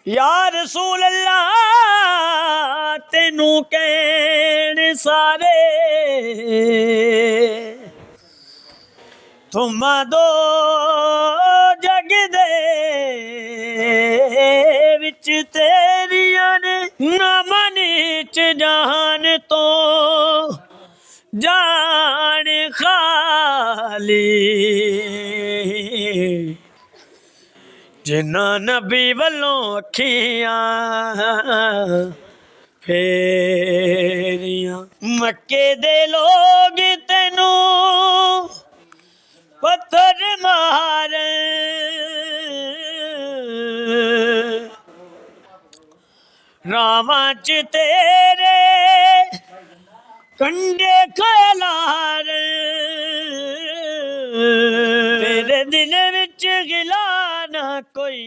या रसूल अल्लाह तेनू कहण सारे तुमा दो जग दे विच तेरिया ने ना मनीच जहान तो जान खाली जिन्ना नबी वलों अखियां फेरियां मक्के दे लोग तेनू पत्थर मार रावां च तेरे कंडे खलार तेरे दिल विच गिला ना कोई